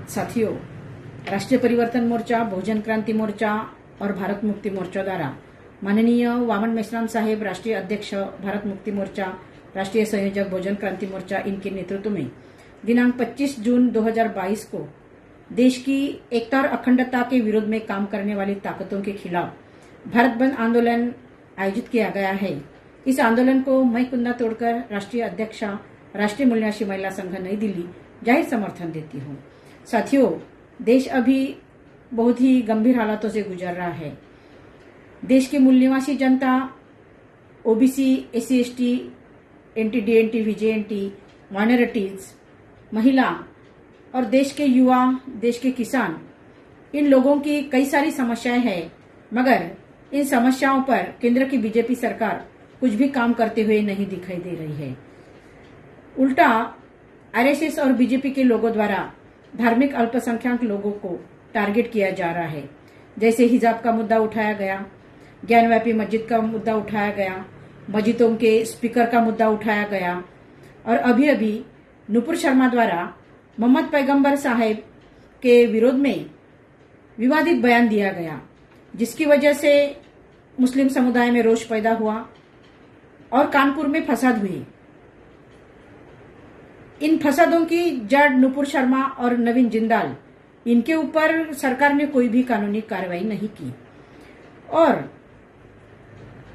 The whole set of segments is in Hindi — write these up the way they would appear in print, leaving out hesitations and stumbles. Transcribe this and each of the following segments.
साथियों, राष्ट्रीय परिवर्तन मोर्चा, बहुजन क्रांति मोर्चा और भारत मुक्ति मोर्चा द्वारा माननीय वामन मेश्राम साहेब, राष्ट्रीय अध्यक्ष भारत मुक्ति मोर्चा, राष्ट्रीय संयोजक बहुजन क्रांति मोर्चा, इनके नेतृत्व में दिनांक 25 जून 2022 को देश की एकता और अखंडता के विरोध में काम करने वाली ताकतों के खिलाफ भारत बंद आंदोलन आयोजित किया गया है। इस आंदोलन को मैं कुंदा तोड़कर राष्ट्रीय अध्यक्षा, राष्ट्रीय मूल्यवासी महिला संघ नई दिल्ली जाहिर समर्थन देती हूँ। साथियों, देश अभी बहुत ही गंभीर हालातों से गुजर रहा है। देश की मूल निवासी जनता, OBC, SC, ST, NT DNT, VJNT, minorities, महिला और देश के युवा, देश के किसान, इन लोगों की कई सारी समस्याएं हैं, मगर इन समस्याओं पर केंद्र की बीजेपी सरकार कुछ भी काम करते हुए नहीं दिखाई दे रही है। उल्टा आरएसएस और बीजेपी के लोगों द्वारा धार्मिक अल्पसंख्यक लोगों को टारगेट किया जा रहा है। जैसे हिजाब का मुद्दा उठाया गया, ज्ञानव्यापी मस्जिद का मुद्दा उठाया गया, मस्जिदों के स्पीकर का मुद्दा उठाया गया और अभी अभी नुपुर शर्मा द्वारा मोहम्मद पैगंबर साहेब के विरोध में विवादित बयान दिया गया, जिसकी वजह से मुस्लिम समुदाय में रोष पैदा हुआ और कानपुर में फसाद हुए। इन फसादों की जड़ नुपुर शर्मा और नवीन जिंदाल, इनके ऊपर सरकार ने कोई भी कानूनी कार्रवाई नहीं की और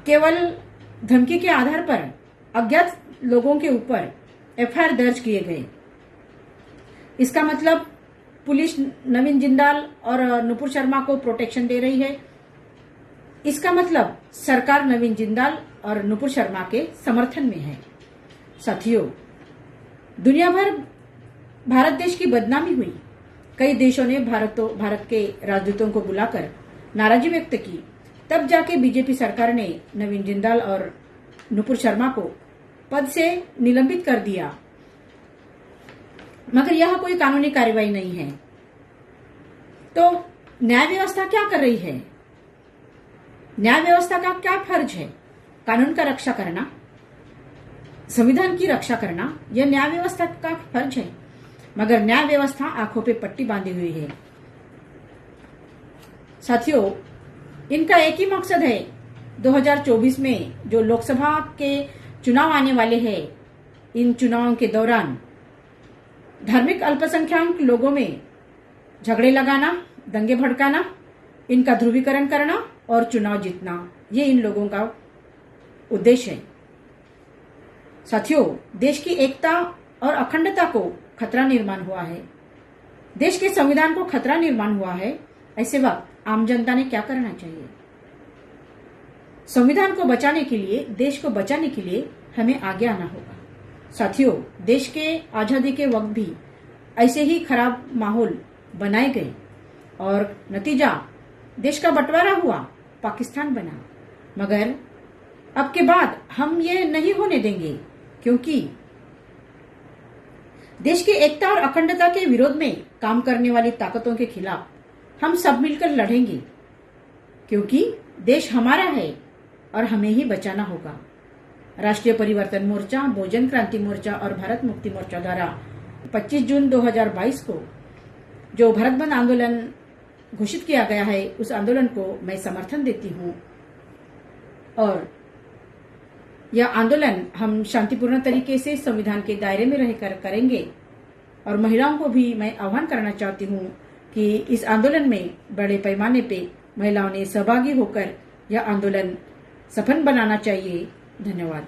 केवल धमकी के आधार पर अज्ञात लोगों के ऊपर एफआईआर दर्ज किए गए। इसका मतलब पुलिस नवीन जिंदाल और नुपुर शर्मा को प्रोटेक्शन दे रही है। इसका मतलब सरकार नवीन जिंदाल और नुपुर शर्मा के समर्थन में है। साथियों, दुनिया भर भारत देश की बदनामी हुई। कई देशों ने भारत के राजदूतों को बुलाकर नाराजगी व्यक्त की। तब जाके बीजेपी सरकार ने नवीन जिंदाल और नुपुर शर्मा को पद से निलंबित कर दिया, मगर यह कोई कानूनी कार्रवाई नहीं है। तो न्याय व्यवस्था क्या कर रही है? न्याय व्यवस्था का क्या फर्ज है? कानून का रक्षा करना, संविधान की रक्षा करना, यह न्याय व्यवस्था का फर्ज है। मगर न्याय व्यवस्था आंखों पे पट्टी बांधी हुई है। साथियों, इनका एक ही मकसद है। 2024 में जो लोकसभा के चुनाव आने वाले हैं, इन चुनावों के दौरान धार्मिक अल्पसंख्यक लोगों में झगड़े लगाना, दंगे भड़काना, इनका ध्रुवीकरण करना और चुनाव जीतना, ये इन लोगों का उद्देश्य है। साथियों, देश की एकता और अखंडता को खतरा निर्माण हुआ है, देश के संविधान को खतरा निर्माण हुआ है। ऐसे वक्त आम जनता ने क्या करना चाहिए? संविधान को बचाने के लिए, देश को बचाने के लिए हमें आगे आना होगा। साथियों, देश के आजादी के वक्त भी ऐसे ही खराब माहौल बनाए गए और नतीजा देश का बंटवारा हुआ, पाकिस्तान बना। मगर अब के बाद हम ये नहीं होने देंगे, क्योंकि देश की एकता और अखंडता के विरोध में काम करने वाली ताकतों के खिलाफ हम सब मिलकर लड़ेंगे, क्योंकि देश हमारा है और हमें ही बचाना होगा। राष्ट्रीय परिवर्तन मोर्चा, बहुजन क्रांति मोर्चा और भारत मुक्ति मोर्चा द्वारा 25 जून 2022 को जो भारत बंद आंदोलन घोषित किया गया है, उस आंदोलन को मैं समर्थन देती हूँ और यह आंदोलन हम शांतिपूर्ण तरीके से संविधान के दायरे में रहकर करेंगे। और महिलाओं को भी मैं आह्वान करना चाहती हूँ कि इस आंदोलन में बड़े पैमाने पे महिलाओं ने सहभागी होकर यह आंदोलन सफल बनाना चाहिए। धन्यवाद।